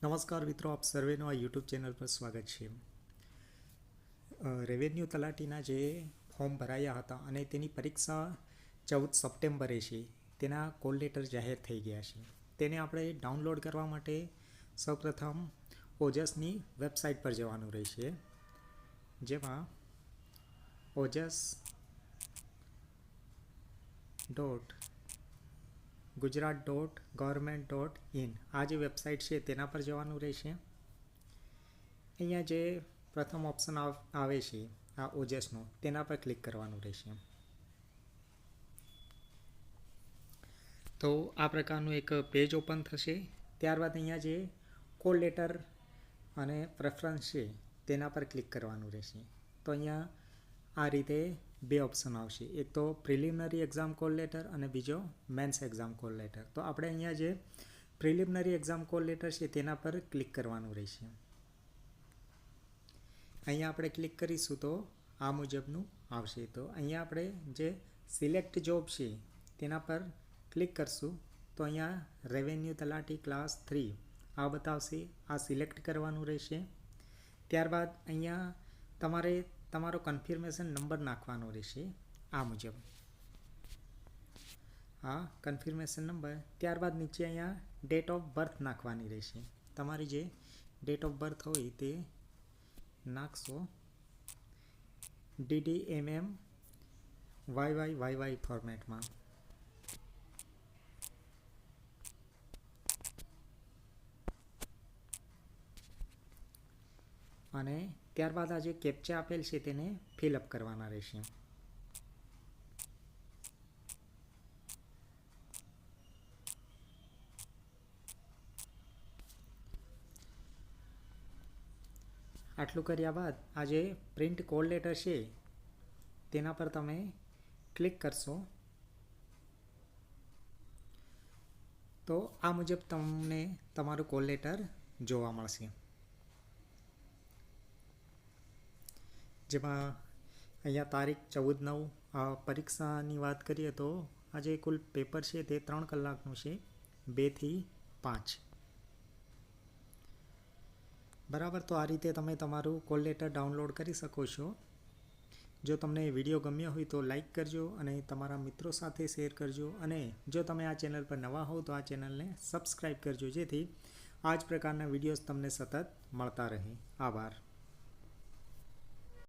નમસ્કાર મિત્રો, આપ સર્વેનું આ યુટ્યુબ ચેનલ પર સ્વાગત છે. રેવન્યુ તલાટીના જે ફોર્મ ભરાયા હતા અને તેની પરીક્ષા 14 સપ્ટેમ્બરે છે, તેના કોલ લેટર જાહેર થઈ ગયા છે. તેને આપણે ડાઉનલોડ કરવા માટે સૌપ્રથમ ઓજસની વેબસાઇટ પર જવાનું રહેશે, જેમાં OJS.Gujarat.Government.in આ જે વેબસાઇટ છે તેના પર જવાનું રહેશે. અહીંયા જે પ્રથમ ઓપ્શન આવે છે આ ઓજસનો, તેના પર ક્લિક કરવાનું રહેશે. તો આ પ્રકારનું એક પેજ ઓપન થશે. ત્યારબાદ અહીંયા જે કોલ લેટર અને પ્રેફરન્સ છે તેના પર ક્લિક કરવાનું રહેશે. તો અહીંયા આ રીતે બે ઓપ્શન આવશે, એક તો પ્રિલિમિનરી એક્ઝામ કોલ લેટર અને બીજો મેન્સ એક્ઝામ કોલ લેટર. તો આપણે અહીંયા જે પ્રિલિમિનરી એક્ઝામ કોલ લેટર છે તેના પર ક્લિક કરવાનું રહેશે. અહીંયા આપણે ક્લિક કરીશું તો આ મુજબનું આવશે. તો અહીંયા આપણે જે સિલેક્ટ જોબ છે તેના પર ક્લિક કરશું તો અહીંયા રેવન્યુ તલાટી ક્લાસ 3 આ બતાવશે. આ સિલેક્ટ કરવાનું રહેશે. ત્યારબાદ અહીંયા તમારે તમારો કન્ફર્મેશન નંબર નાખવાનો રહેશે આ મુજબ, આ કન્ફર્મેશન નંબર. ત્યારબાદ નીચે અહીંયા ડેટ ઓફ બર્થ નાખવાની રહેશે. તમારી જે ડેટ ઓફ બર્થ હોય તે નાખશો DDMMYYYY ફોર્મેટમાં. અને ત્યારબાદ આ જે કેપ્ચા આપેલ છે તેને ફિલઅપ કરવાના રહેશે. આટલું કર્યા બાદ આ જે પ્રિન્ટ કોલ લેટર છે તેના પર તમે ક્લિક કરશો તો આ મુજબ તમને તમારું કોલ લેટર જોવા મળશે, જેમાં અહીંયા તારીખ 14/9. પરીક્ષાની વાત કરીએ તો આજે કુલ પેપર છે તે 3 કલાકનું છે, 2 થી 5. બરાબર. તો આ રીતે તમે તમારું કોલ લેટર ડાઉનલોડ કરી શકો છો. જો તમને વિડીયો ગમ્યો હોય તો લાઈક કરજો અને તમારા મિત્રો સાથે શેર કરજો. અને જો તમે આ ચેનલ પર નવા હો તો આ ચેનલને સબસ્ક્રાઈબ કરજો, જેથી આ જ પ્રકારના વિડીયોઝ તમને સતત મળતા રહે. આભાર.